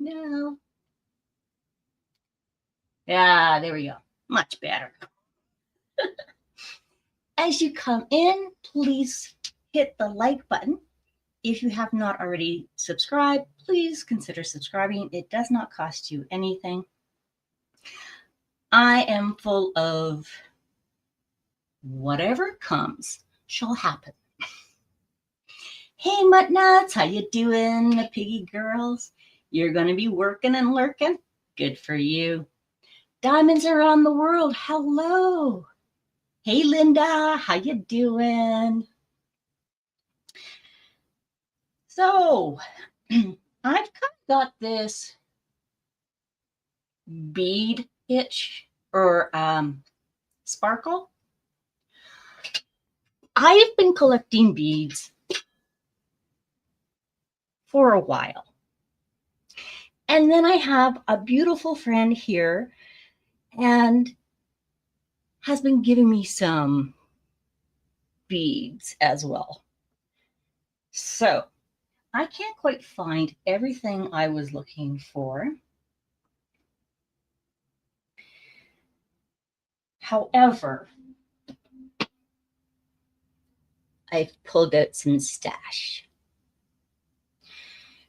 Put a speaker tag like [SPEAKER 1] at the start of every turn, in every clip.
[SPEAKER 1] No. Yeah, there we go. Much better. As you come in, please hit the like button. If you have not already subscribed, please consider subscribing. It does not cost you anything. I am full of whatever comes shall happen. Hey, Muttnuts, how you doing, the piggy girls? You're going to be working and lurking? Good for you. Diamonds around the world, hello. Hey, Linda, how you doing? So, I've kind of got this bead itch or sparkle. I've been collecting beads for a while. And then I have a beautiful friend here and has been giving me some beads as well. So I can't quite find everything I was looking for. However, I've pulled out some stash.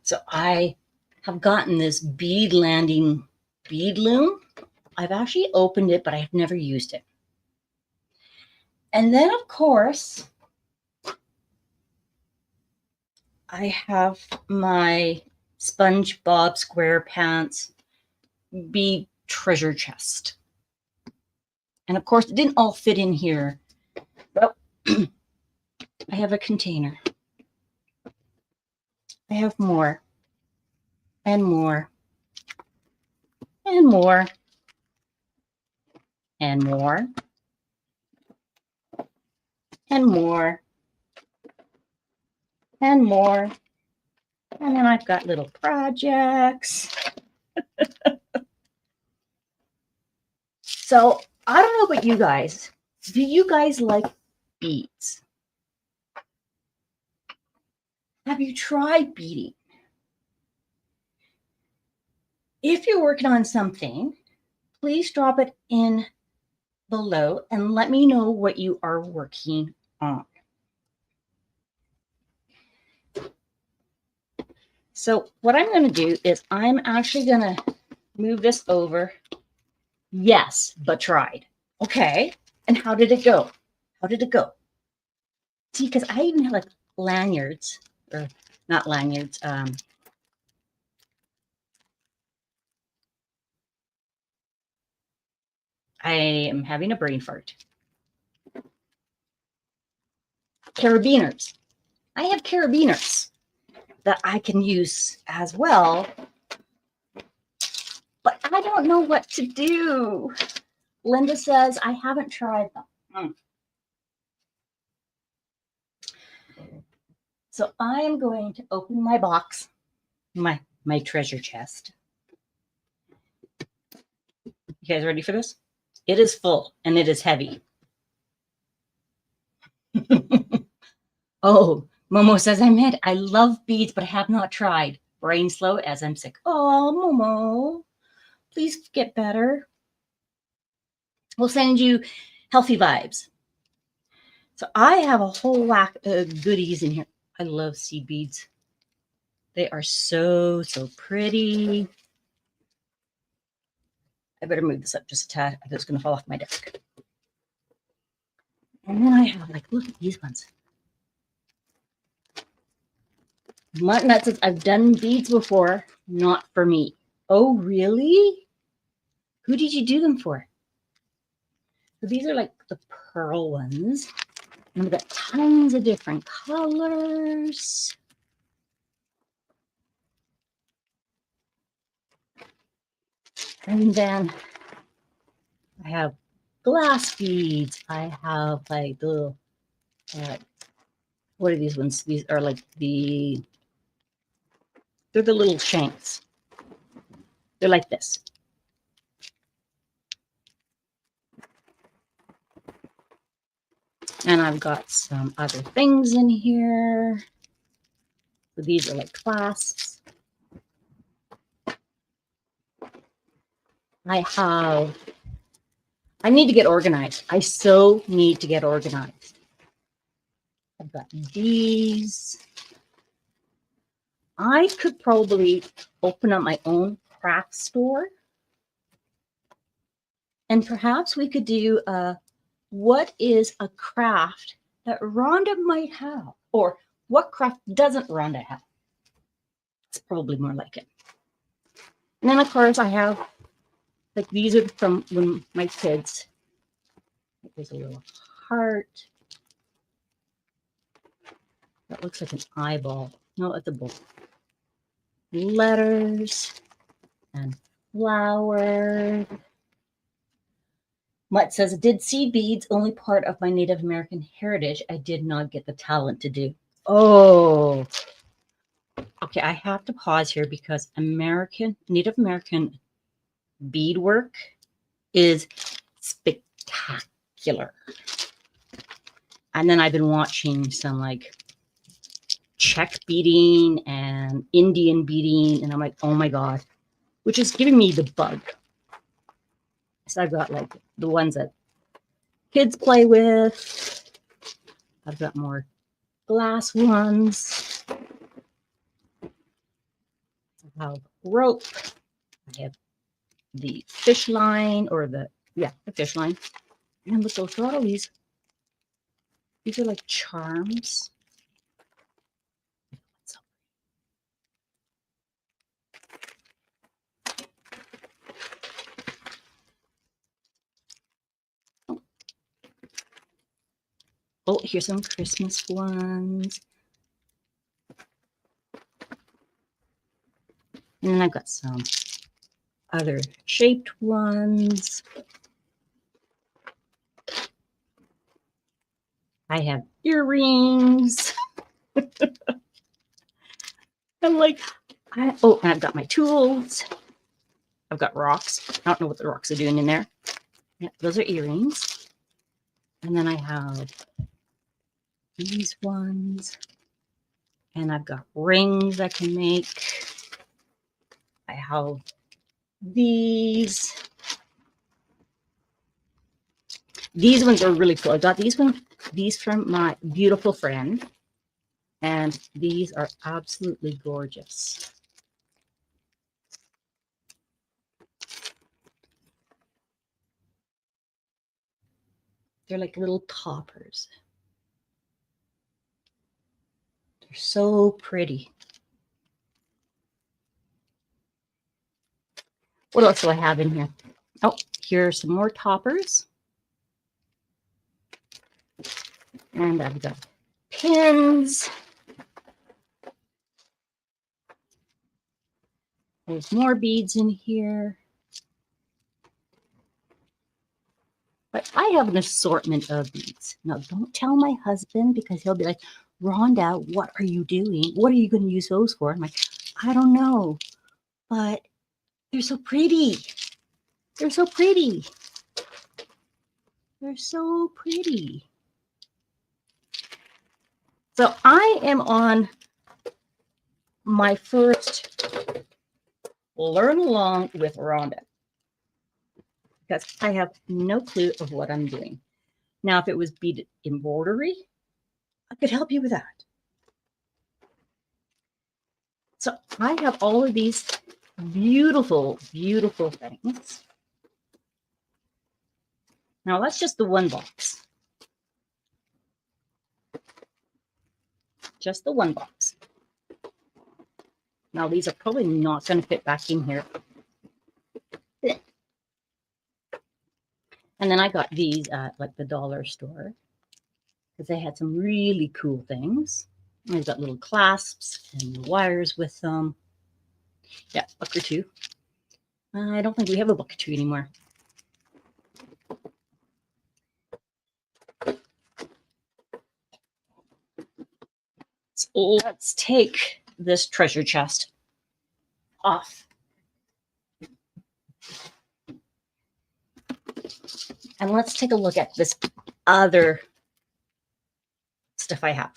[SPEAKER 1] So I have gotten this bead landing bead loom. I've actually opened it, but I've never used it. And then, of course, I have my SpongeBob SquarePants bead treasure chest. And of course, it didn't all fit in here, but I have a container. I have more and more and more and more and more and more. And then I've got little projects. So I don't know about you guys. Do you guys like beads? Have you tried beading? If you're working on something, please drop it in below and let me know what you are working on. So what I'm going to do is I'm actually going to move this over. Yes, but tried. Okay. And how did it go? How did it go? See, because I even have like lanyards, or not lanyards. I am having a brain fart. Carabiners. I have carabiners that I can use as well, but I don't know what to do. Linda says I haven't tried them. So I am going to open my box, my treasure chest. You guys ready for this? It is full and it is heavy. Oh, Momo says I love beads, but I have not tried. Brain slow as I'm sick. Oh, Momo, please get better. We'll send you healthy vibes. So I have a whole whack of goodies in here. I love seed beads. They are so, so pretty. I better move this up just a tad. It's going to fall off my desk. And then I have, like, look at these ones. Muttnut says, I've done beads before, not for me. Oh, really? Who did you do them for? So these are like the pearl ones. And we've got tons of different colors. And then I have glass beads. I have like the, what are these ones? These are like they're the little shanks. They're like this. And I've got some other things in here. So these are like clasps. I need to get organized. I so need to get organized. I've got these. I could probably open up my own craft store. And perhaps we could do what is a craft that Rhonda might have? Or what craft doesn't Rhonda have? It's probably more like it. And then, of course, I have, like, these are from when my kids. There's a little heart. That looks like an eyeball. No, it's a bowl. Letters and flowers. Mutt says, did seed beads only part of my Native American heritage I did not get the talent to do? Oh, okay. I have to pause here because Native American beadwork is spectacular. And then I've been watching some like Czech beading and Indian beading, and I'm like, oh my God, which is giving me the bug. So I've got like the ones that kids play with. I've got more glass ones. I have rope. I have the fish line, or the fish line. And look, those got all these. These are like charms. Oh, here's some Christmas ones. And then I've got some other shaped ones. I have earrings. I'm like, and I've got my tools. I've got rocks. I don't know what the rocks are doing in there. Yeah, those are earrings. And then I have these ones. And I've got rings I can make. I have these. These ones are really cool. I got these from my beautiful friend. And these are absolutely gorgeous. They're like little toppers. They're so pretty. What else do I have in here? Oh, here are some more toppers. And I've got pins. There's more beads in here. But I have an assortment of beads. Now, don't tell my husband, because he'll be like, Rhonda, what are you doing? What are you going to use those for? I'm like, I don't know, but they're so pretty. They're so pretty. They're so pretty. So I am on my first learn along with Rhonda, because I have no clue of what I'm doing. Now, if it was beaded embroidery, I could help you with that. So I have all of these beautiful, beautiful things. Now, that's just the one box. Just the one box. Now, these are probably not going to fit back in here. And then I got these at like the dollar store, because they had some really cool things. They've got little clasps and wires with them. Yeah, buck or two. I don't think we have a buck or two anymore. So let's take this treasure chest off. And let's take a look at this other stuff I have.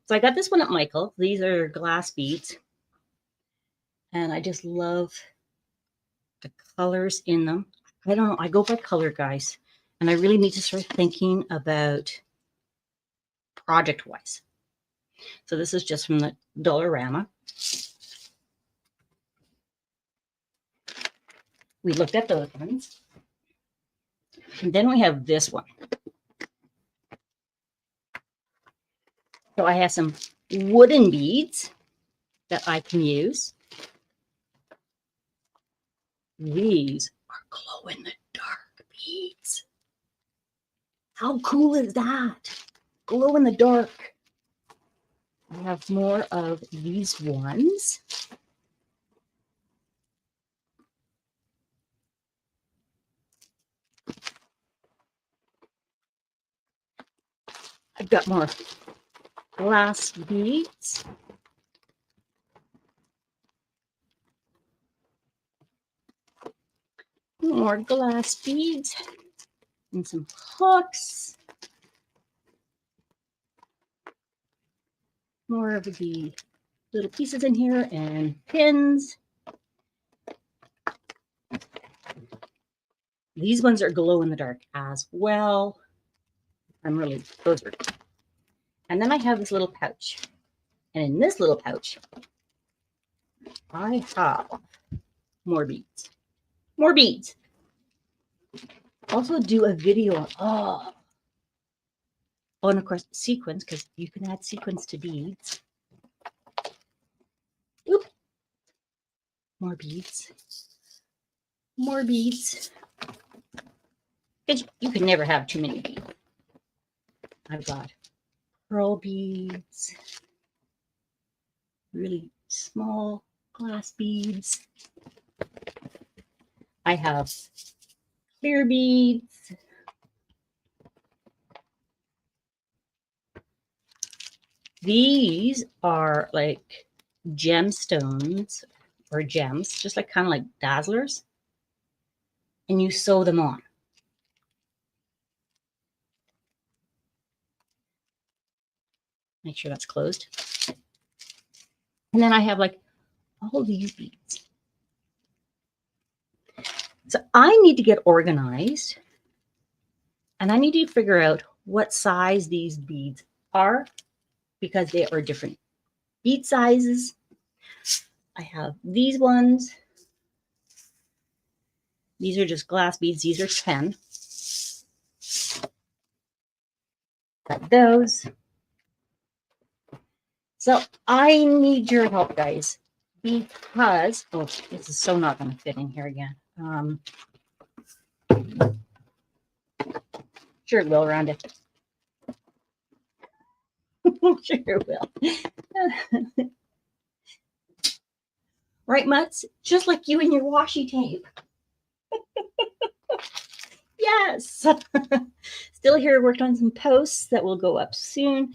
[SPEAKER 1] So I got this one at Michael. These are glass beads. And I just love the colors in them. I don't know. I go by color, guys. And I really need to start thinking about project-wise. So this is just from the Dollarama. We looked at those ones. And then we have this one. So I have some wooden beads that I can use. These are glow-in-the-dark beads. How cool is that? Glow in the dark. I have more of these ones. I've got more glass beads. More glass beads and some hooks. More of the little pieces in here and pins. These ones are glow in the dark as well. Those are. And then I have this little pouch. And in this little pouch, I have more beads. More beads. Also do a video on, and of course, sequins, because you can add sequins to beads. Oop. More beads. More beads. You can never have too many beads. I've got pearl beads, really small glass beads. I have clear beads. These are like gemstones or gems, just like kind of like dazzlers. And you sew them on. Make sure that's closed. And then I have like all these beads. So I need to get organized and I need to figure out what size these beads are because they are different bead sizes. I have these ones. These are just glass beads. These are 10. Got those. So I need your help, guys, because, oh, this is so not going to fit in here again. Sure it will, Rhonda. Sure it will. Right, Mutz? Just like you and your washi tape. Yes. Still here, worked on some posts that will go up soon.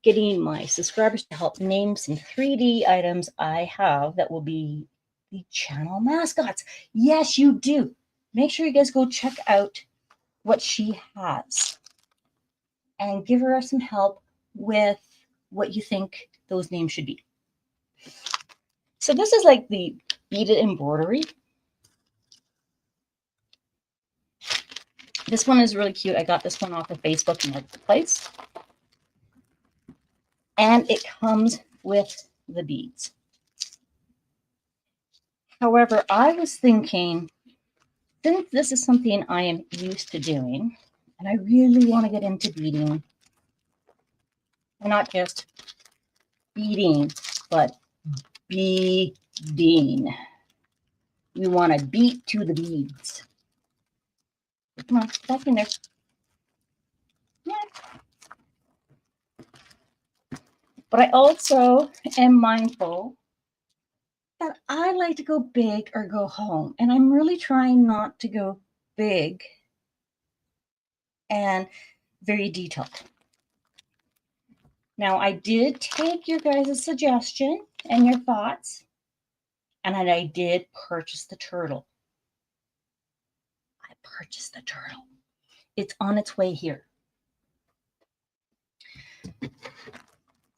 [SPEAKER 1] Getting my subscribers to help name some 3D items I have that will be the channel mascots. Yes, you do. Make sure you guys go check out what she has and give her some help with what you think those names should be. So this is like the beaded embroidery. This one is really cute. I got this one off of Facebook Marketplace. And it comes with the beads. However, I was thinking, since this is something I am used to doing, and I really want to get into beading, and not just beading, but beading. You want to beat to the beads. Come on, back in there. Yeah. But I also am mindful that I like to go big or go home. And I'm really trying not to go big and very detailed. Now, I did take your guys' suggestion and your thoughts, and I did purchase the turtle. I purchased the turtle. It's on its way here.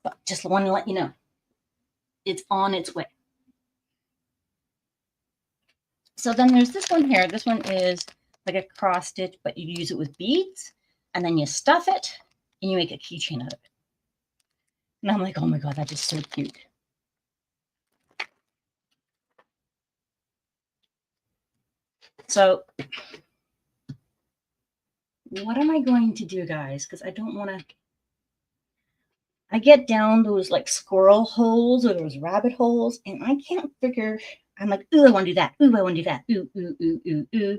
[SPEAKER 1] But just want to let you know, it's on its way. So then there's this one here. This one is like a cross stitch, but you use it with beads, and then you stuff it and you make a keychain out of it. And I'm like, oh my God, that is so cute. So what am I going to do, guys? Because I don't want to, I get down those like squirrel holes or those rabbit holes, and I can't figure, I'm like, ooh, I want to do that. Ooh, I want to do that. Ooh, ooh, ooh, ooh, ooh.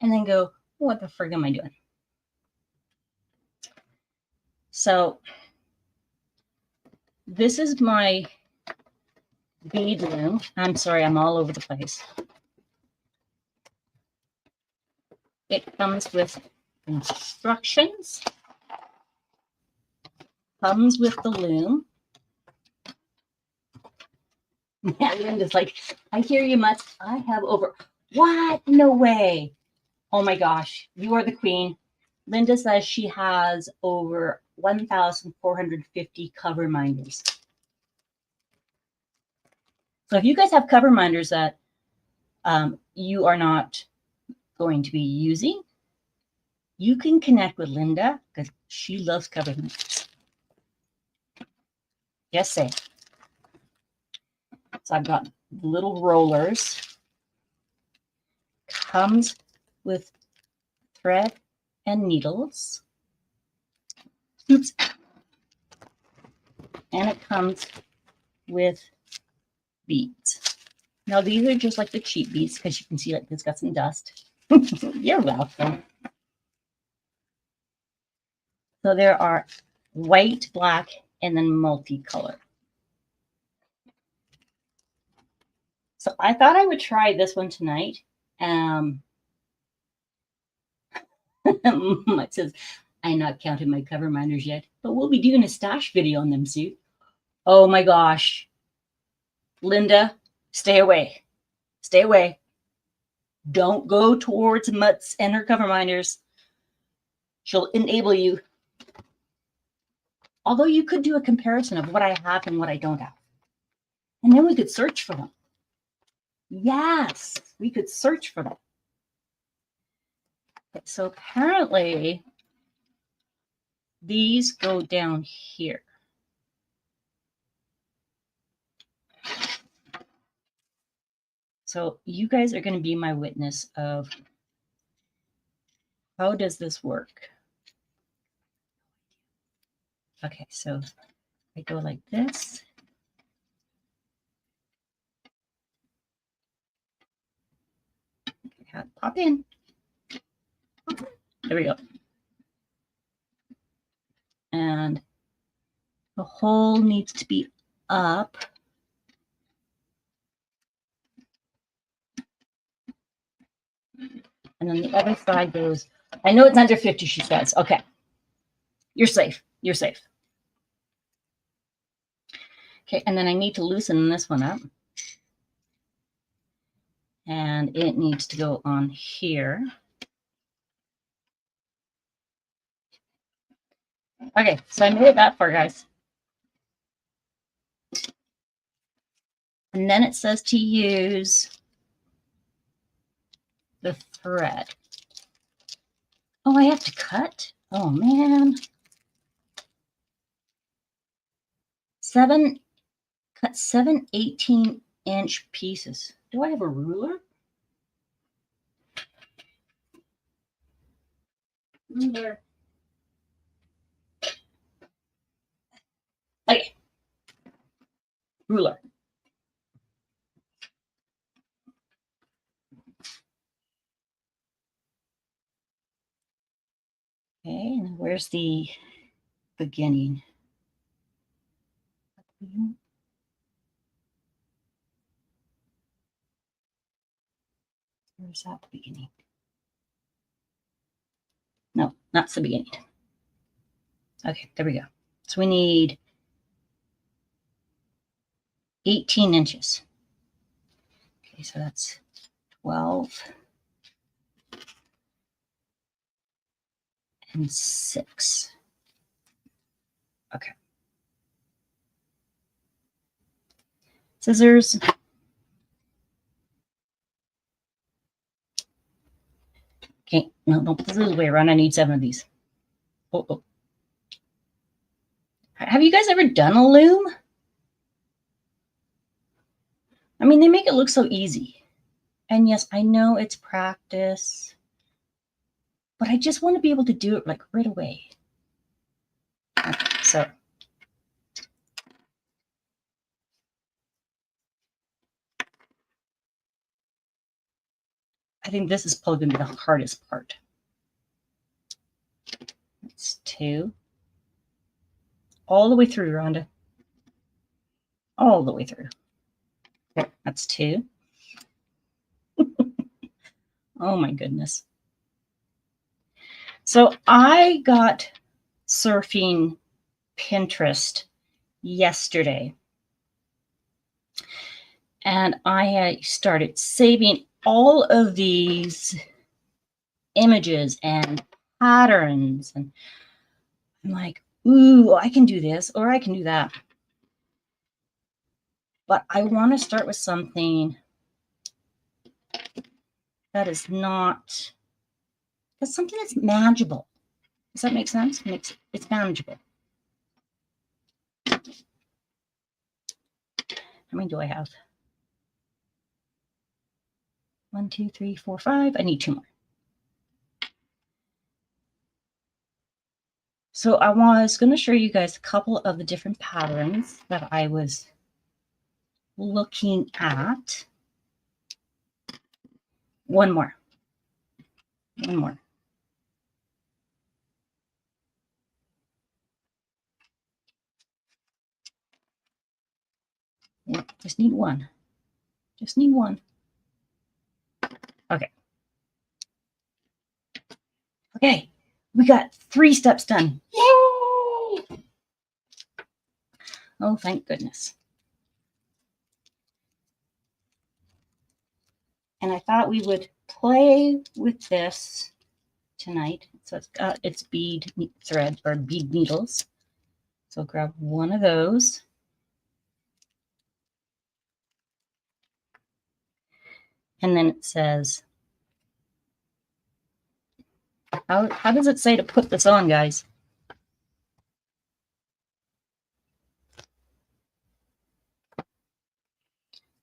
[SPEAKER 1] And then go, what the frig am I doing? So this is my bead loom. I'm sorry, I'm all over the place. It comes with instructions, comes with the loom. Yeah, Linda's like, I hear you, Mutz. I have over, what? No way. Oh my gosh, you are the queen. Linda says she has over 1,450 cover minders. So if you guys have cover minders that you are not going to be using, you can connect with Linda because she loves cover minders. Just say. So I've got little rollers. Comes with thread and needles. Oops. And it comes with beads. Now these are just like the cheap beads because you can see like it's got some dust. You're welcome. So there are white, black, and then multicolor. So I thought I would try this one tonight. It says, I'm not counting my cover minders yet, but we'll be doing a stash video on them soon. Oh my gosh. Linda, stay away. Stay away. Don't go towards Mutz and her cover minders. She'll enable you. Although you could do a comparison of what I have and what I don't have. And then we could search for them. Yes, we could search for them. Okay, so apparently these go down here. So you guys are going to be my witness of how does this work? Okay, so I go like this. Pop in. There we go. And the hole needs to be up. And then the other side goes, I know it's under 50, she says. Okay. You're safe. You're safe. Okay, and then I need to loosen this one up. And it needs to go on here. Okay, so I made it that far, guys. And then it says to use the thread. Oh, I have to cut? Oh, man. Cut 7 18-inch pieces. Do I have a ruler? Ruler. Okay. Ruler. Okay, and where's the beginning? Where's that the beginning? No, not the beginning. Okay, there we go. So we need 18 inches. Okay, so that's 12 and 6. Okay. Scissors. No, don't put this the way around. I need 7 of these. Oh. Have you guys ever done a loom? I mean, they make it look so easy. And yes, I know it's practice, but I just want to be able to do it like right away. Okay, so I think this is probably going to be the hardest part. That's 2. All the way through, Rhonda. All the way through. Okay, that's 2. Oh my goodness. So I got surfing Pinterest yesterday. And I started saving all of these images and patterns. And I'm like, ooh, I can do this or I can do that. But I want to start with something that is not, that's something that's manageable. Does that make sense? It's manageable. How many do I have? 1, 2, 3, 4, 5. I need 2 more. So I was going to show you guys a couple of the different patterns that I was looking at. One more. Yeah, just need one. Okay. Okay, we got 3 steps done. Yay! Oh, thank goodness. And I thought we would play with this tonight. So it's got its bead thread or bead needles. So grab one of those. And then it says, how does it say to put this on, guys?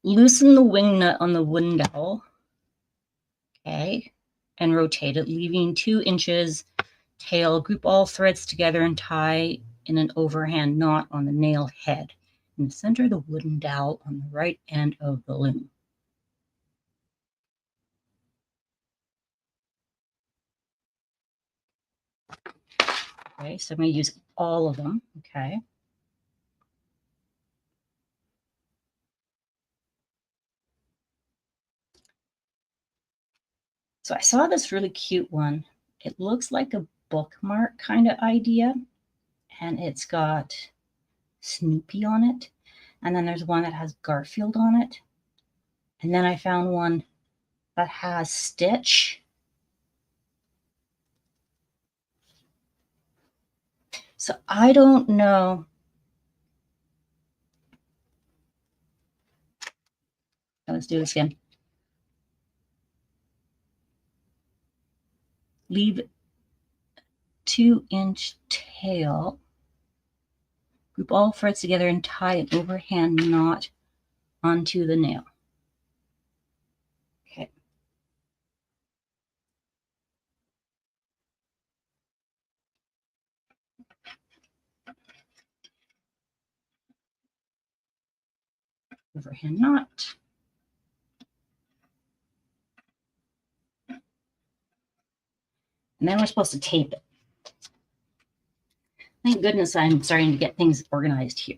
[SPEAKER 1] Loosen the wing nut on the wooden dowel. Okay. And rotate it, leaving 2 inches tail. Group all threads together and tie in an overhand knot on the nail head in the center of the wooden dowel on the right end of the loom. Okay, so I'm going to use all of them. Okay. So I saw this really cute one. It looks like a bookmark kind of idea, and it's got Snoopy on it. And then there's one that has Garfield on it. And then I found one that has Stitch. So I don't know. Let's do this again. Leave 2-inch tail. Group all threads together and tie an overhand knot onto the nail. Okay. Overhand knot. And then we're supposed to tape it. Thank goodness I'm starting to get things organized here.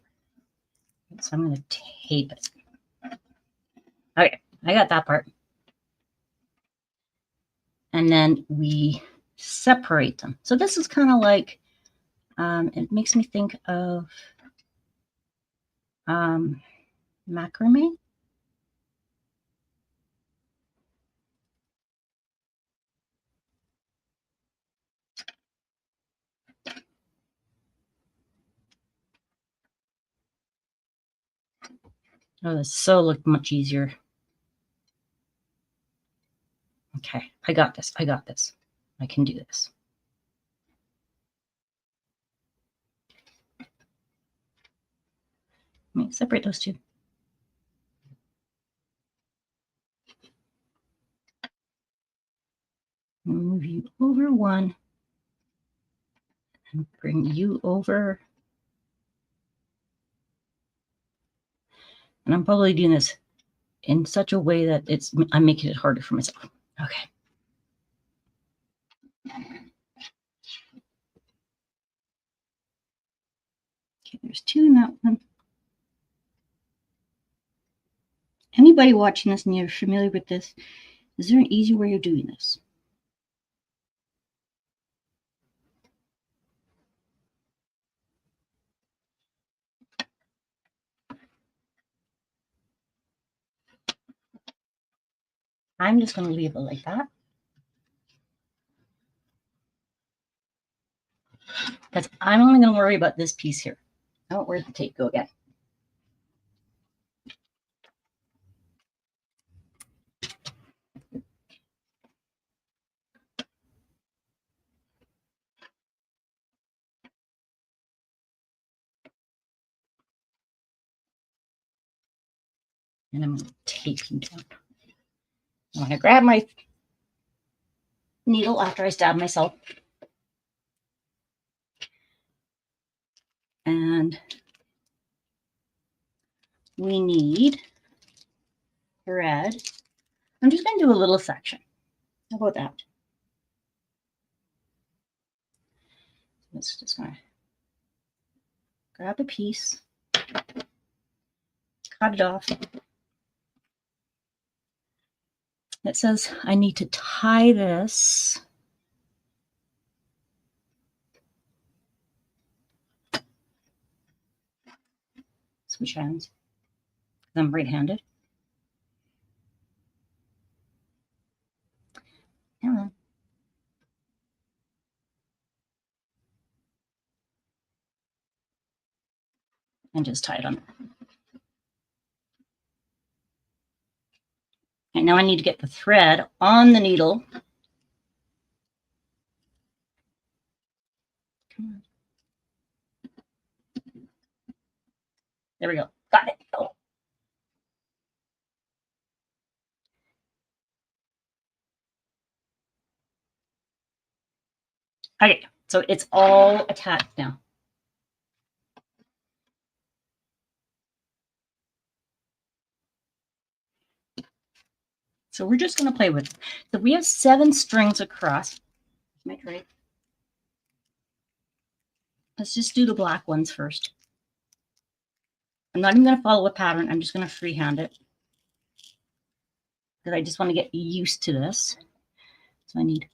[SPEAKER 1] So I'm going to tape it. Okay, I got that part. And then we separate them. So this is kind of like, it makes me think of macrame. Oh, this so looked much easier. Okay, I got this. I can do this. Let me separate those two. Move you over one and bring you over. And I'm probably doing this in such a way that I'm making it harder for myself. Okay. Okay, there's two in that one. Anybody watching this and you're familiar with this, is there an easy way of doing this? I'm just going to leave it like that. Because I'm only going to worry about this piece here. Oh, where'd the tape go again? And I'm going to tape you down. I'm going to grab my needle after I stab myself. And we need thread. I'm just going to do a little section. How about that? Let's just going to grab a piece, cut it off. It says I need to tie this switch hands. I'm right-handed. Come on. And just tie it on. And now I need to get the thread on the needle. Come on. There we go. Got it. Oh. Okay, so it's all attached now. So we're just going to play with it. So we have 7 strings across. My tray. Let's just do the black ones first. I'm not even going to follow a pattern. I'm just going to freehand it. Because I just want to get used to this. So I need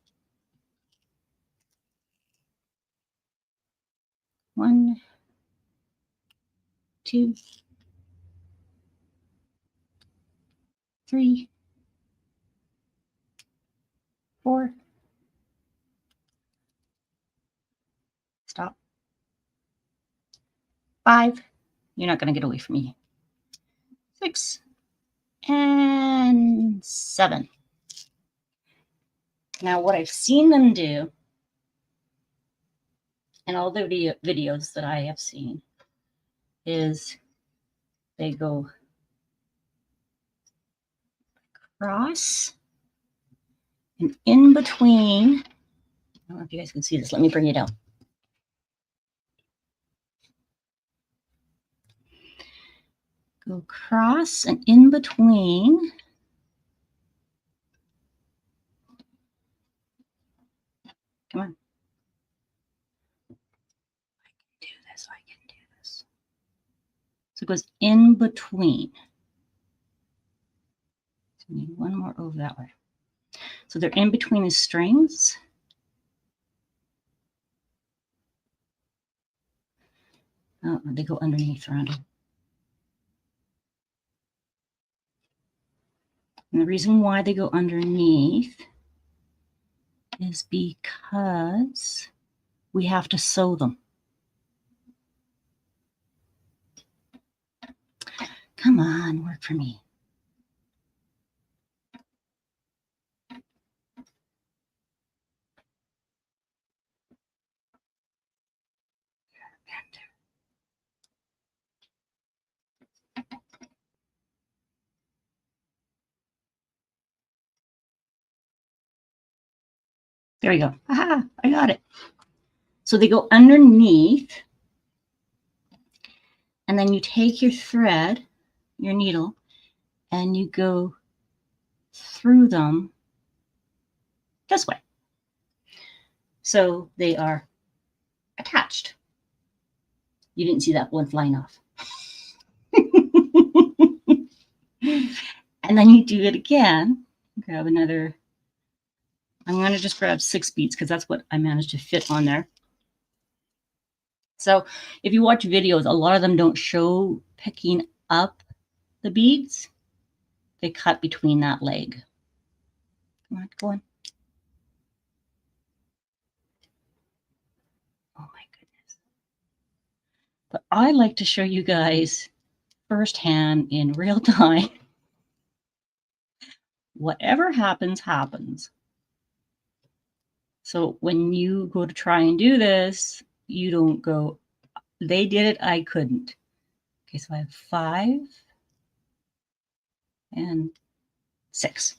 [SPEAKER 1] 1, 2, 3, 4. Stop. 5. You're not going to get away from me. 6 and 7. Now what I've seen them do in all the videos that I have seen is they go across and in between. I don't know if you guys can see this. Let me bring it out. Go across and in between. Come on. I can do this. I can do this. So it goes in between. So we need one more over that way. So they're in between the strings. Oh, they go underneath around it. And the reason why they go underneath is because we have to sew them. Come on, work for me. There we go. Aha, I got it. So they go underneath, and then you take your thread, your needle, and you go through them this way. So they are attached. You didn't see that one flying off. And then you do it again. Grab another. I'm going to just grab 6 beads because that's what I managed to fit on there. So if you watch videos, a lot of them don't show picking up the beads. They cut between that leg. Come on, go on. Oh my goodness. But I like to show you guys firsthand in real time. Whatever happens, happens. So when you go to try and do this, you don't go, they did it, I couldn't. Okay, so I have 5 and 6.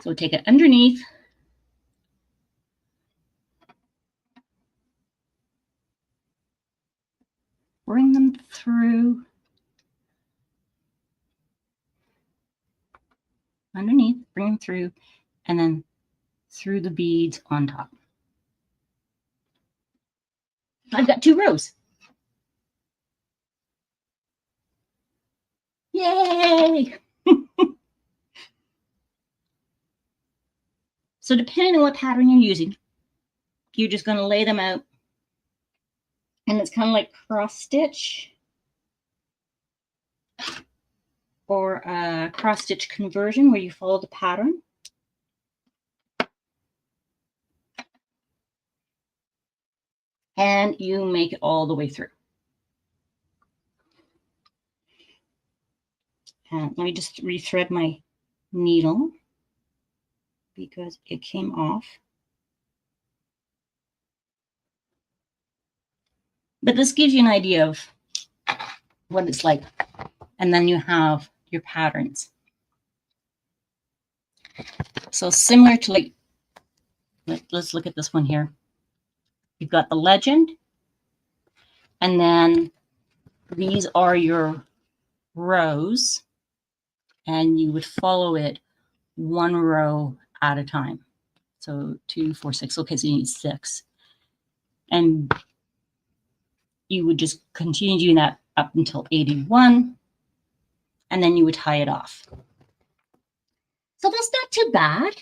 [SPEAKER 1] So take it underneath. Bring them through. Underneath, bring them through, and then through the beads on top. I've got 2 rows. Yay! So depending on what pattern you're using, you're just going to lay them out. And it's kind of like cross stitch or a cross stitch conversion where you follow the pattern. And you make it all the way through. And let me just rethread my needle because it came off. But this gives you an idea of what it's like. And then you have your patterns. So similar to like, let's look at this one here. You've got the legend. And then these are your rows. And you would follow it 1 row at a time. So 2, 4, 6. Okay, so you need 6. And you would just continue doing that up until 81. And then you would tie it off. So that's not too bad.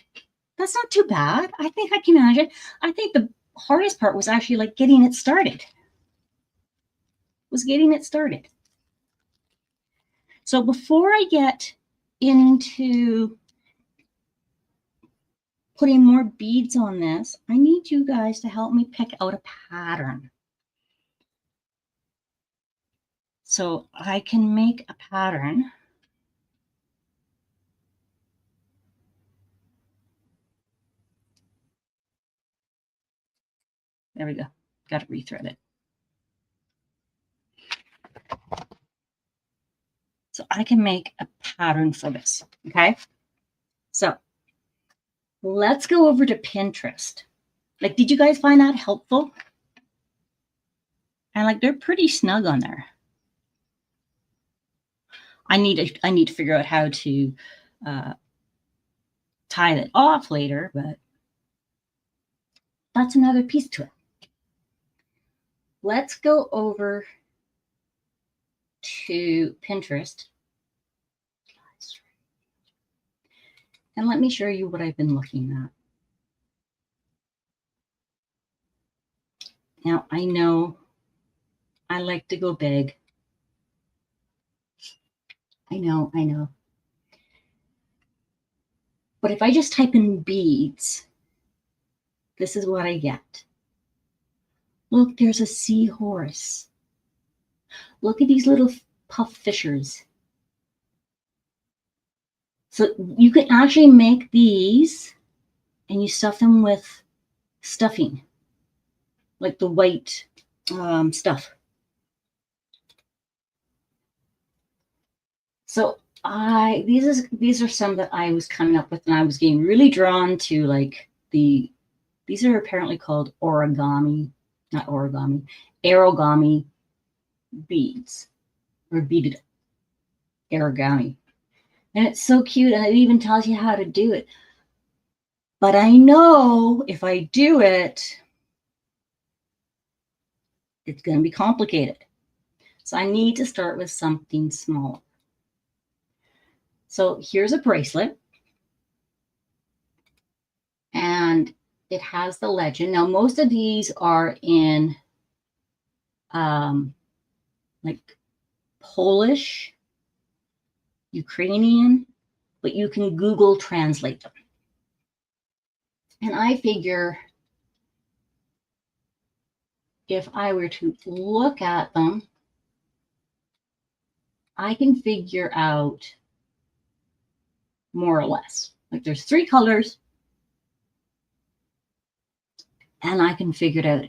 [SPEAKER 1] That's not too bad. I think I can manage it. I think the hardest part was actually like getting it started. So before I get into putting more beads on this, I need you guys to help me pick out a pattern. So I can make a pattern. There we go. Got to rethread it. So I can make a pattern for this, okay? So let's go over to Pinterest. Like, did you guys find that helpful? And like, they're pretty snug on there. I need to figure out how to tie that off later, but that's another piece to it. Let's go over to Pinterest. And let me show you what I've been looking at. Now, I know I like to go big. I know. But if I just type in beads, this is what I get. Look, there's a seahorse. Look at these little puff fishers. So you can actually make these and you stuff them with stuffing, like the white stuff. So these are some that I was coming up with, and I was getting really drawn to, like, these are apparently called origami, not origami, arigami beads, or beaded arigami. And it's so cute, and it even tells you how to do it. But I know if I do it, it's going to be complicated. So I need to start with something small. So here's a bracelet, and it has the legend. Now, most of these are in like Polish, Ukrainian, but you can Google translate them. And I figure if I were to look at them, I can figure out more or less. Like, there's 3 colors, and I can figure it out.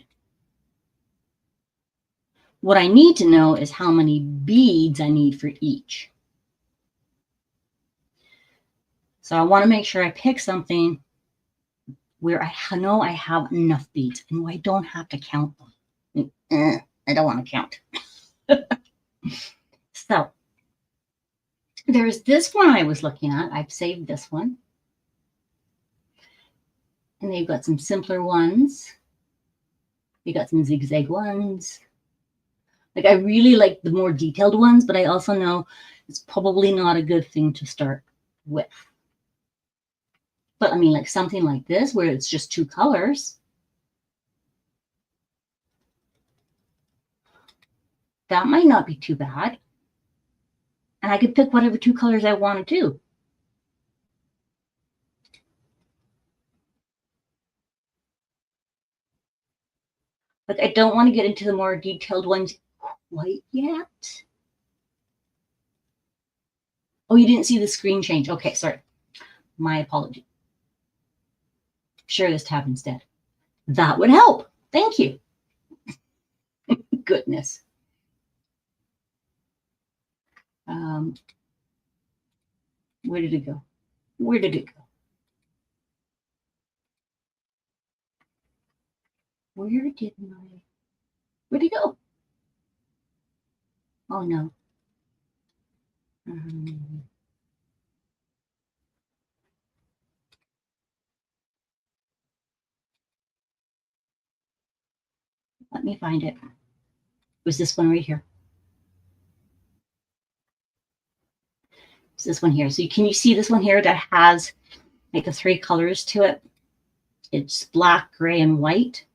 [SPEAKER 1] What I need to know is how many beads I need for each. So I want to make sure I pick something where I know I have enough beads and I don't have to count them. I don't want to count. So there's this one I was looking at. I've saved this one. And they've got some simpler ones. They got some zigzag ones. Like, I really like the more detailed ones, but I also know it's probably not a good thing to start with. But I mean, like something like this, where it's just 2 colors, that might not be too bad. And I could pick whatever 2 colors I want to do. But I don't want to get into the more detailed ones quite yet. Oh, you didn't see the screen change. Okay, sorry. My apology. Share this tab instead. That would help. Thank you. Goodness. Where did it go? Where did it go? Where'd it go? Oh, no. Let me find it. It was this one right here. It's this one here. So can you see this one here that has like the 3 colors to it? It's black, gray, and white.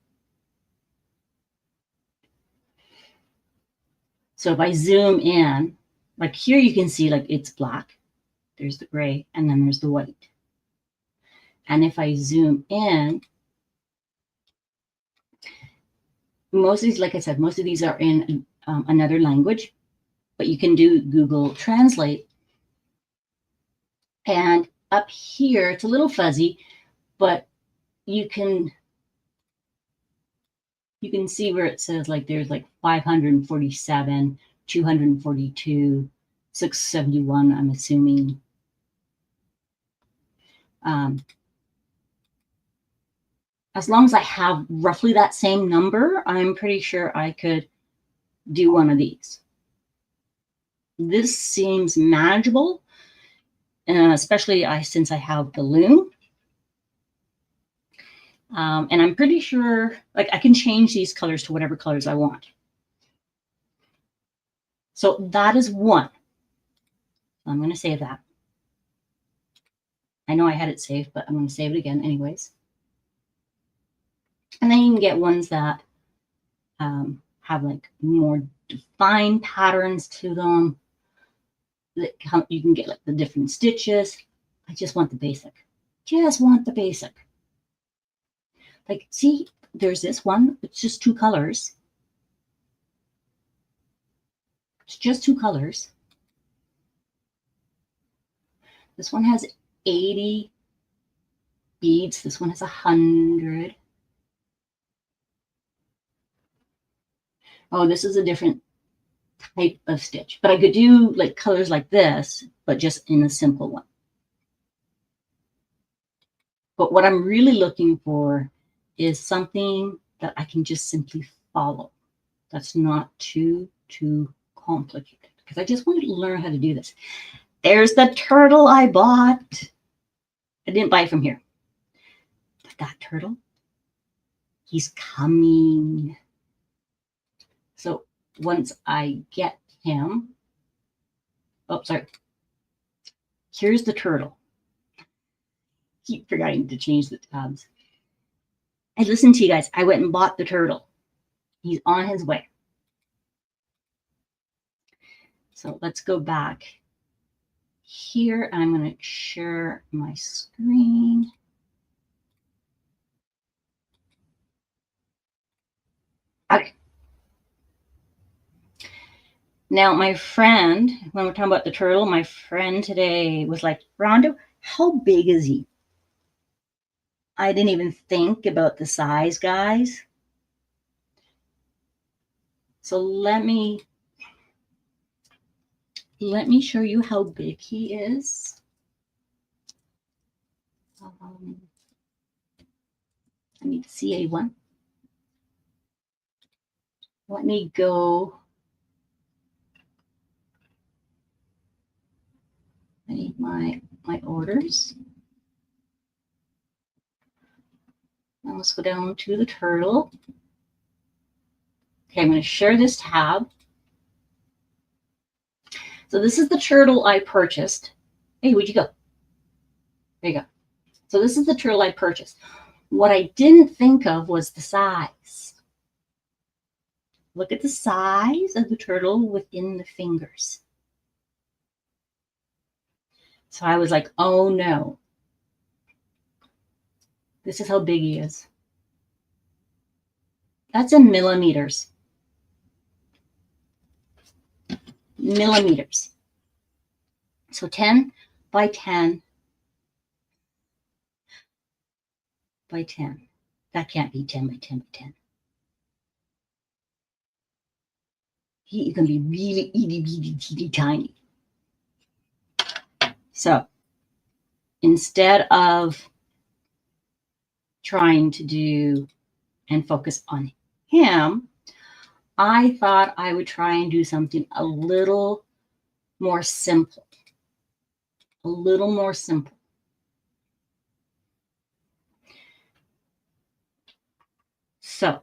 [SPEAKER 1] So if I zoom in, like here, you can see like it's black. There's the gray, and then there's the white. And if I zoom in, most of these, like I said, most of these are in another language, but you can do Google Translate. And up here, it's a little fuzzy, but you can see where it says like there's like 547, 242, 671, I'm assuming. As long as I have roughly that same number, I'm pretty sure I could do one of these. This seems manageable, especially since I have the loom. And I'm pretty sure, like, I can change these colors to whatever colors I want. So that is one. I'm going to save that. I know I had it saved, but I'm going to save it again anyways. And then you can get ones that have like more defined patterns to them. You can get like the different stitches. I just want the basic. Just want the basic. Like, see, there's this one. It's just 2 colors. It's just 2 colors. This one has 80 beads. This one has 100. Oh, this is a different type of stitch. But I could do like colors like this but just in a simple one. But what I'm really looking for is something that I can just simply follow. That's not too complicated, because I just wanted to learn how to do this. There's the turtle I bought. I didn't buy it from here. But that turtle, he's coming. So once I get him, oh, sorry. Here's the turtle. Keep forgetting to change the tabs. I listened to you guys. I went and bought the turtle. He's on his way. So let's go back here. I'm going to share my screen. Okay. Now, my friend, when we're talking about the turtle, my friend today was like, Rhonda, how big is he? I didn't even think about the size, guys. So let me show you how big he is. I need the CA1. Let me go. I need my orders. Now let's go down to the turtle. Okay, I'm going to share this tab. So this is the turtle I purchased. Hey, where'd you go? There you go. So this is the turtle I purchased. What I didn't think of was the size. Look at the size of the turtle within the fingers. So I was like, oh no. This is how big he is. That's in millimeters. Millimeters. So 10 by 10 by 10. That can't be 10 by 10 by 10. He is going to be really itty tiny. So instead of trying to do and focus on him, I thought I would try and do something a little more simple. A little more simple. So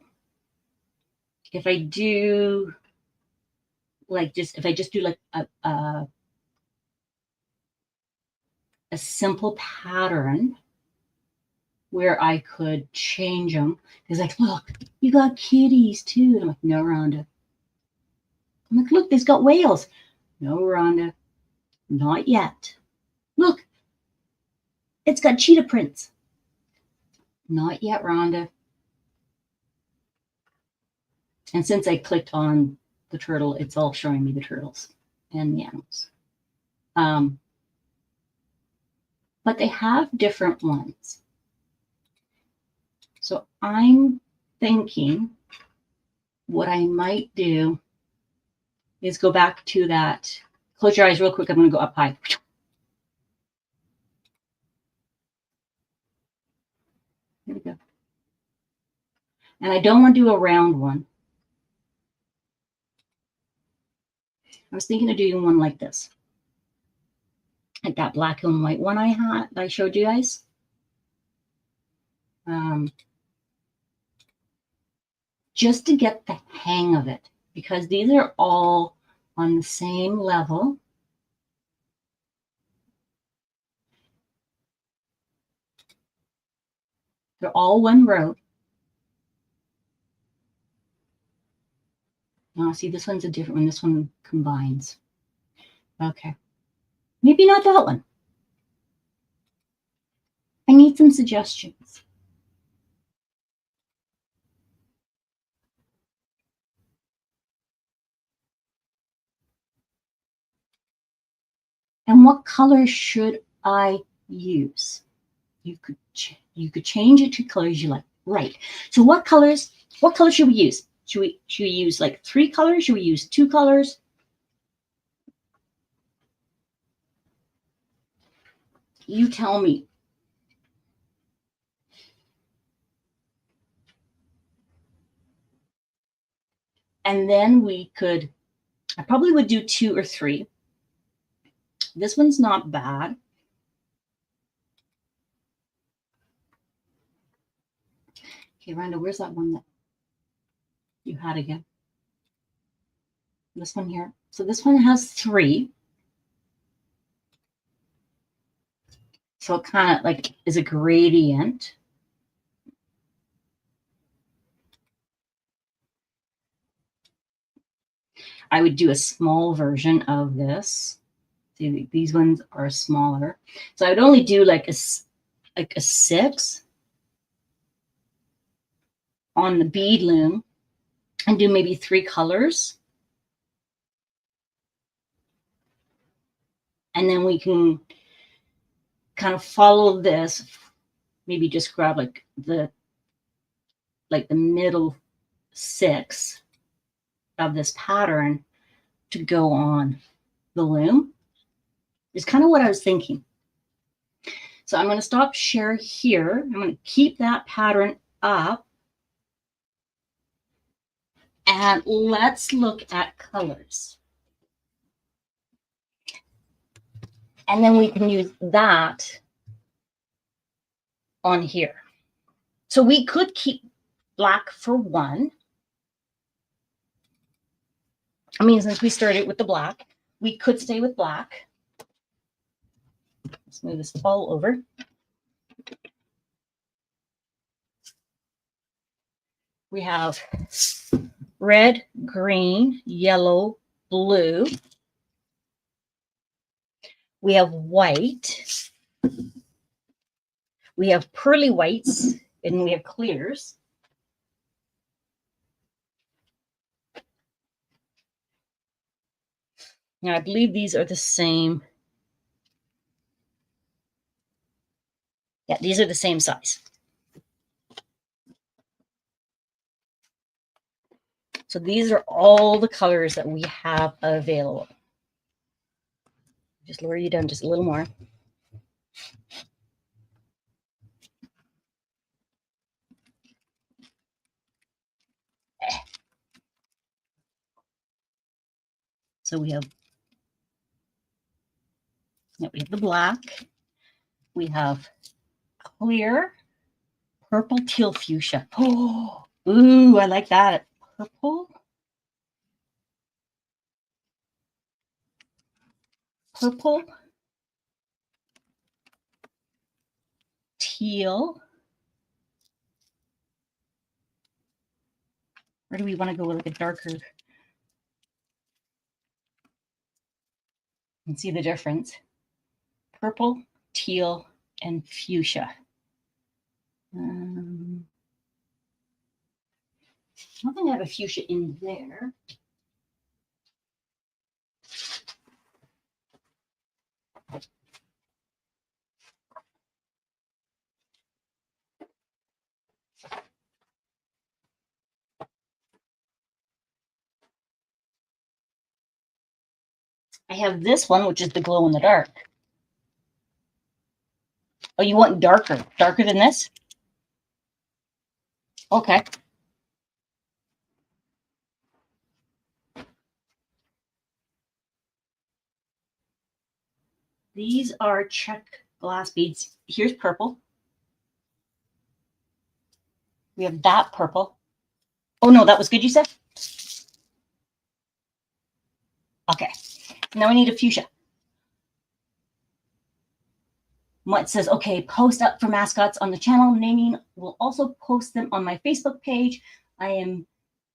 [SPEAKER 1] if I do like if I just do like a simple pattern where I could change them. He's like, look, you got kitties too. And I'm like, no, Rhonda. I'm like, look, they've got whales. No, Rhonda, not yet. Look, it's got cheetah prints. Not yet, Rhonda. And since I clicked on the turtle, it's all showing me the turtles and the animals. But they have different ones. So I'm thinking what I might do is go back to that. Close your eyes real quick. I'm going to go up high. Here we go. And I don't want to do a round one. I was thinking of doing one like this. Like that black and white one I showed you guys. Just to get the hang of it, because these are all on the same level. They're all one row. Now, see, this one's a different one. This one combines. Okay. Maybe not that one. I need some suggestions. And what color should I use? You could change it to colors you like. Right. So what colors should we use? Should we use like 3 colors? Should we use 2 colors? You tell me. And then we could, I probably would do 2 or 3. This one's not bad. Okay, Rhonda, where's that one that you had again? This one here. So this one has 3. So it kind of like is a gradient. I would do a small version of this. See, these ones are smaller. So I would only do like a 6 on the bead loom and do maybe 3 colors. And then we can kind of follow this, maybe just grab like the middle 6 of this pattern to go on the loom. Is kind of what I was thinking. So I'm going to stop share here. I'm going to keep that pattern up. And let's look at colors. And then we can use that on here. So we could keep black for 1. I mean, since we started with the black, we could stay with black. Let's move this all over. We have red, green, yellow, blue. We have white. We have pearly whites, and we have clears. Now, I believe these are the same. Yeah, these are the same size. So these are all the colors that we have available. Just lower you down just a little more. So we have the black. We have clear, purple, teal, fuchsia. Oh, ooh, I like that. Purple. Purple. Teal. Or do we want to go with like a darker? And see the difference. Purple, teal, and fuchsia. I don't think I have a fuchsia in there. I have this one, which is the glow in the dark. Oh, you want darker? Darker than this? Okay. These are check glass beads. Here's purple. We have that purple. Oh, no, that was good, you said? Okay. Now we need a fuchsia. It says, okay, post up for mascots on the channel. Naming will also post them on my Facebook page. I am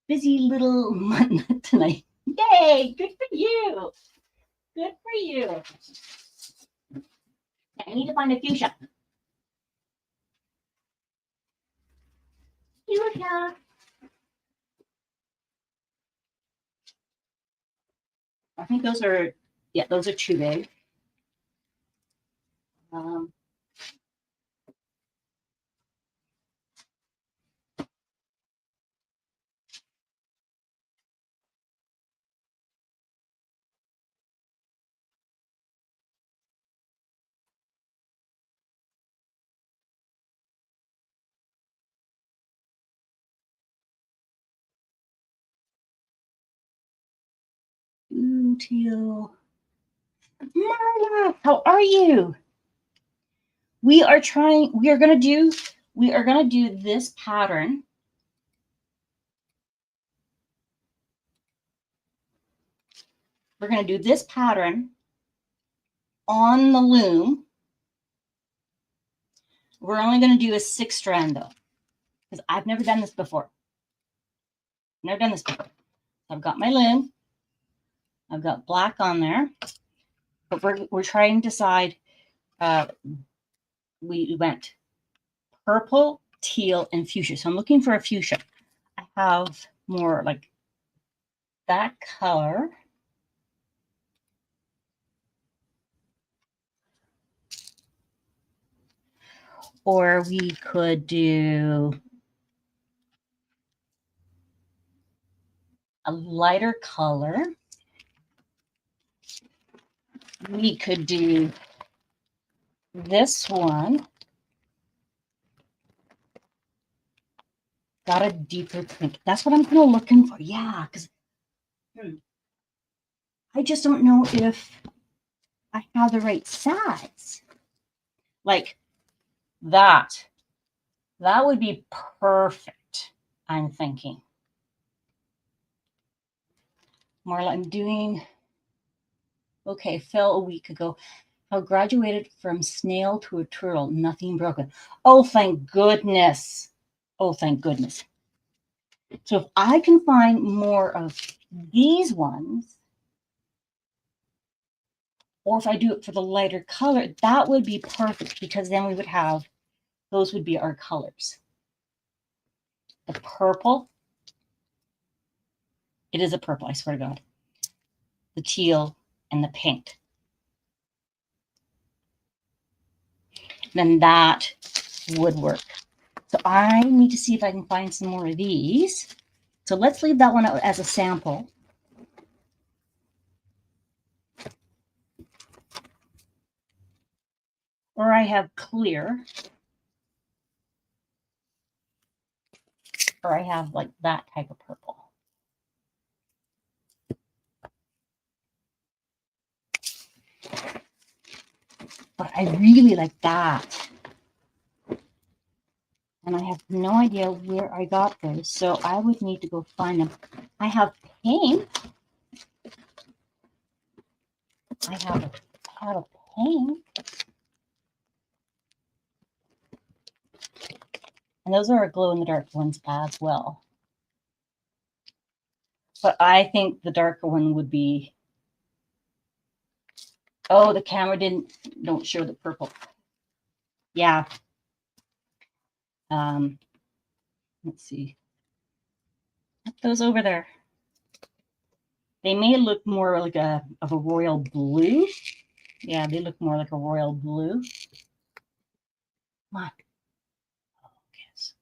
[SPEAKER 1] busy little mutt tonight. Yay! Good for you. Good for you. I need to find a fuchsia. Fuchsia. I think those are, yeah, those are too big. Blue, teal. Marla, how are you? We are gonna do this pattern. We're gonna do this pattern on the loom. We're only gonna do a 6-strand though, because I've never done this before. Never done this before. I've got my loom. I've got black on there, but we're trying to decide. We went purple, teal, and fuchsia. So I'm looking for a fuchsia. I have more like that color. Or we could do a lighter color. We could do this one. Got a deeper pink. That's what I'm kind of looking for. Yeah, because I just don't know if I have the right size. Like that. That would be perfect, I'm thinking. Marla, I'm doing, okay, fell a week ago. I graduated from snail to a turtle, nothing broken. Oh, thank goodness. Oh, thank goodness. So if I can find more of these ones, or if I do it for the lighter color, that would be perfect, because then we would have, those would be our colors. The purple. It is a purple, I swear to God. The teal and the pink. Then that would work. So I need to see if I can find some more of these. So let's leave that one out as a sample. Or I have clear. Or I have like that type of purple. But I really like that. And I have no idea where I got those, so I would need to go find them. I have pink. I have a pot of pink. And those are glow-in-the-dark ones as well. But I think the darker one would be... Oh, the camera don't show the purple. Yeah. Let's see. Put those over there. They may look more like of a royal blue. Yeah, they look more like a royal blue. Come on. Focus.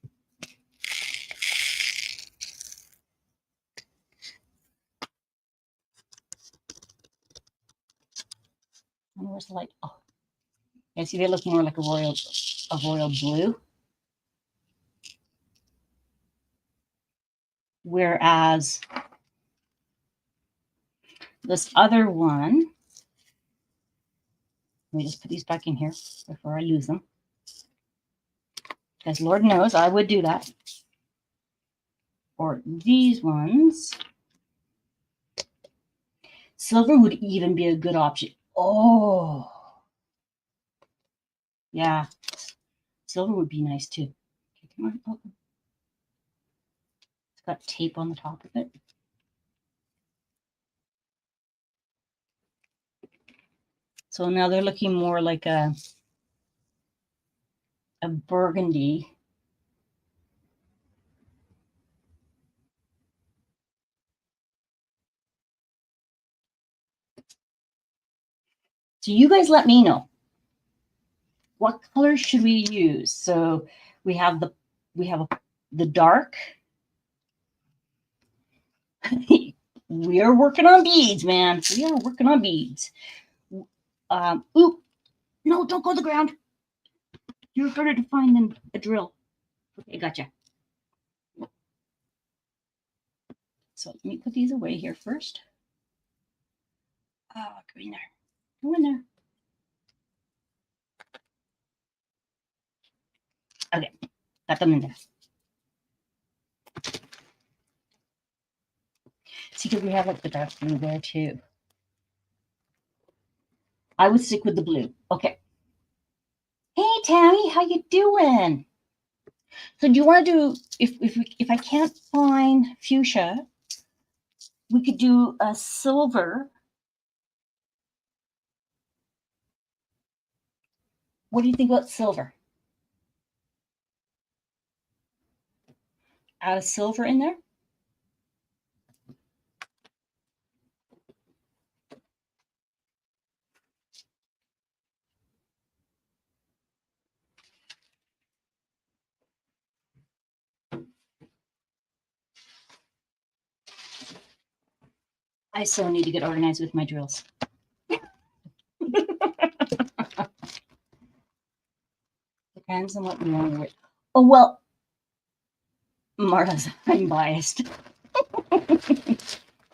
[SPEAKER 1] Where's the light? Oh, yeah. See, they look more like a royal blue. Whereas this other one, let me just put these back in here before I lose them. Because Lord knows I would do that. Or these ones. Silver would even be a good option. Oh. Yeah. Silver would be nice too. Okay, come on, open. It's got tape on the top of it. So now they're looking more like a burgundy. So you guys let me know. What colors should we use? So we have the dark. We are working on beads, man. We are working on beads. Oop. No, don't go to the ground. You're harder to find than a drill. Okay, gotcha. So let me put these away here first. Go in there. Go in there. Okay, got them in there. See, because we have like the dark blue there too. I would stick with the blue. Okay. Hey, Tammy, how you doing? So do you want to do, if I can't find fuchsia, we could do a silver. What do you think about silver? Add a silver in there? I so need to get organized with my drills. Depends on what you want to wear. Oh, well, Marta's, I'm biased.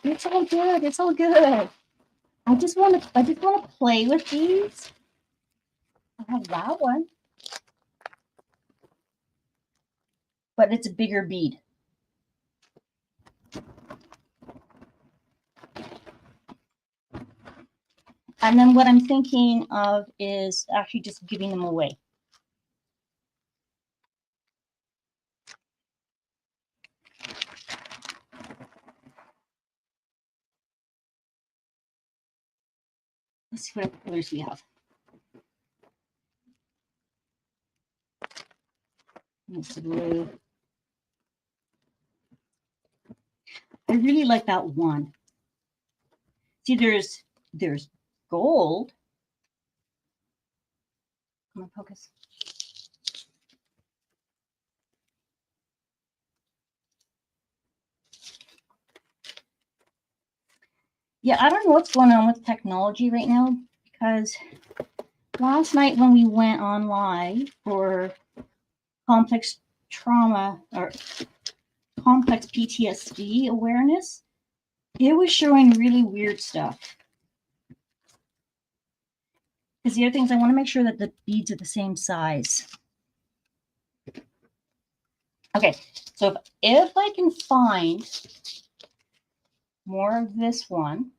[SPEAKER 1] It's all good. It's all good. I just want to play with these. I have that one, but it's a bigger bead. And then what I'm thinking of is actually just giving them away. Let's see what colors we have. That's the blue. I really like that one. See, there's gold. Come on, focus. Yeah, I don't know what's going on with technology right now, because last night when we went on live for complex trauma or complex PTSD awareness, it was showing really weird stuff. Because the other thing is I want to make sure that the beads are the same size. Okay, so if I can find more of this one,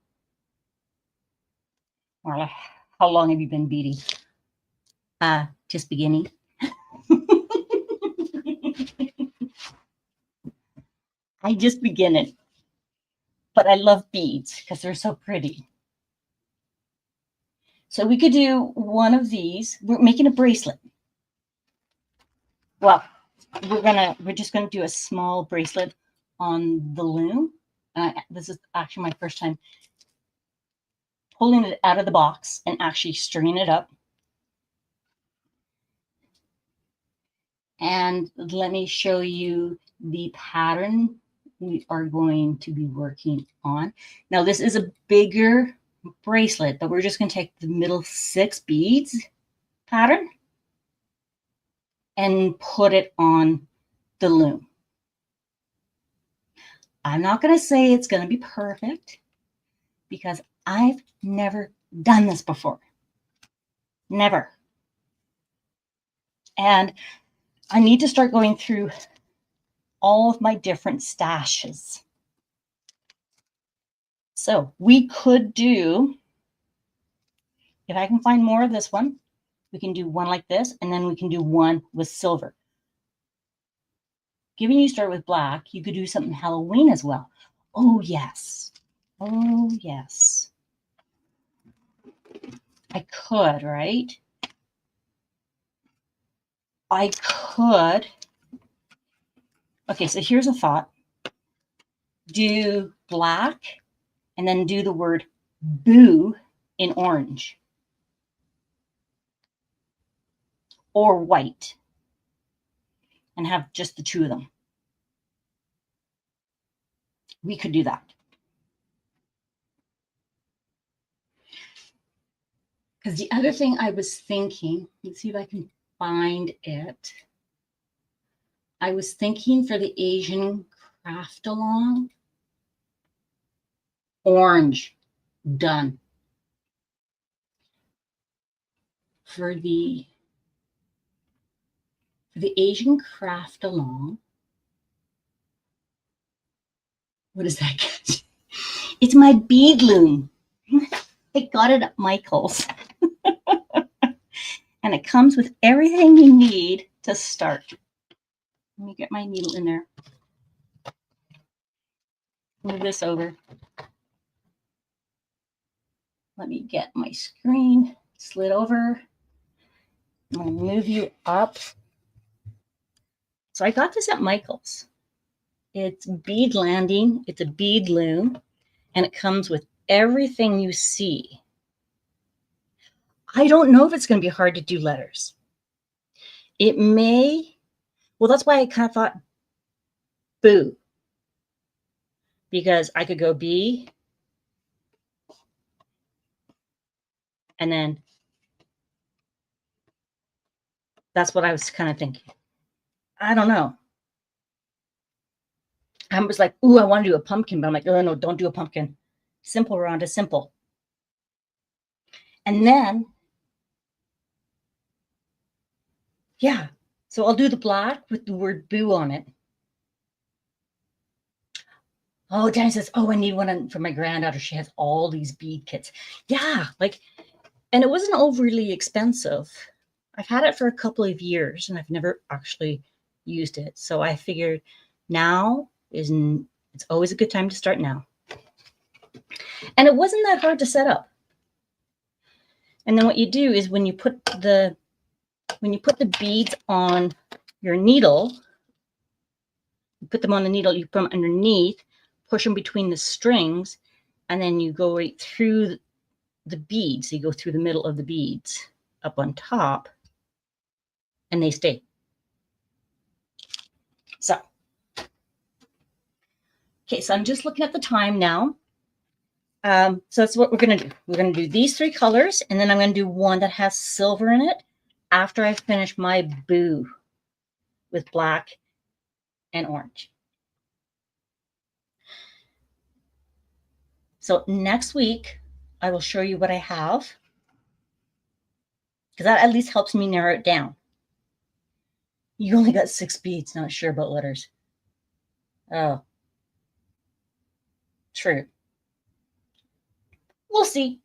[SPEAKER 1] Marla, how long have you been beading? Just beginning. I just beginning. But I love beads because they're so pretty. So we could do one of these. We're making a bracelet. Well, we're just gonna do a small bracelet on the loom. This is actually my first time pulling it out of the box and actually stringing it up. And let me show you the pattern we are going to be working on. Now, this is a bigger bracelet, but we're just going to take the middle 6 beads pattern and put it on the loom. I'm not going to say it's going to be perfect because I've never done this before. Never. And I need to start going through all of my different stashes. So we could do, if I can find more of this one, we can do one like this, and then we can do one with silver. Given you start with black, you could do something Halloween as well. Oh, yes. Oh, yes. I could, right? I could. Okay, so here's a thought. Do black and then do the word boo in orange. Or white. And have just the 2 of them. We could do that. Because the other thing I was thinking, let's see if I can find it. I was thinking for the Asian craft along, orange, done. for the Asian craft along. What is that? It's my bead loom. I got it at Michael's. And it comes with everything you need to start. Let me get my needle in there. Move this over. Let me get my screen slid over. I'll move you up. So I got this at Michael's. It's bead landing. It's a bead loom. And it comes with everything you see. I don't know if it's going to be hard to do letters. It may. Well, that's why I kind of thought boo. Because I could go B. And then that's what I was kind of thinking. I don't know. I was like, ooh, I want to do a pumpkin. But I'm like, oh, no, don't do a pumpkin. Simple, Rhonda, simple. And then, yeah. So I'll do the black with the word boo on it. Oh, Danny says, oh, I need one for my granddaughter. She has all these bead kits. Yeah, like, and it wasn't overly expensive. I've had it for a couple of years and I've never actually used it. So I figured now it's always a good time to start now. And it wasn't that hard to set up. And then what you do is when you put the beads on your needle, you put them on the needle, you put them underneath, push them between the strings, and then you go right through the beads. So you go through the middle of the beads up on top, and they stay. So, okay, so I'm just looking at the time now. So that's what we're going to do. We're going to do these 3 colors, and then I'm going to do one that has silver in it after I finish my boo with black and orange. So next week, I will show you what I have, because that at least helps me narrow it down. You only got 6 beads, not sure about letters. Oh, true. We'll see.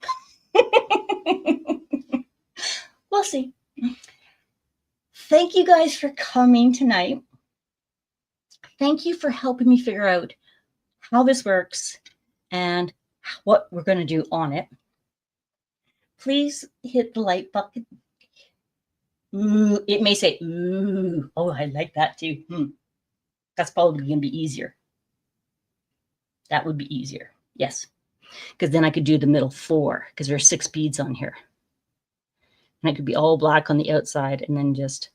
[SPEAKER 1] We'll see. Thank you guys for coming tonight. Thank you for helping me figure out how this works and what we're going to do on it. Please hit the like button. Ooh, it may say, ooh. Oh, I like that too. That's probably going to be easier. That would be easier. Yes. Because then I could do the middle 4 because there are 6 beads on here. And it could be all black on the outside and then just,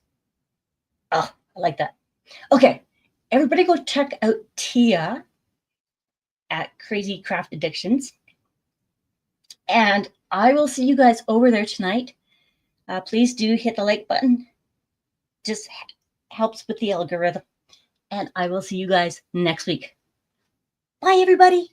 [SPEAKER 1] oh, I like that. Okay. Everybody go check out Tia at Krazy Craft Addictions. And I will see you guys over there tonight. Please do hit the like button. Just helps with the algorithm. And I will see you guys next week. Bye, everybody.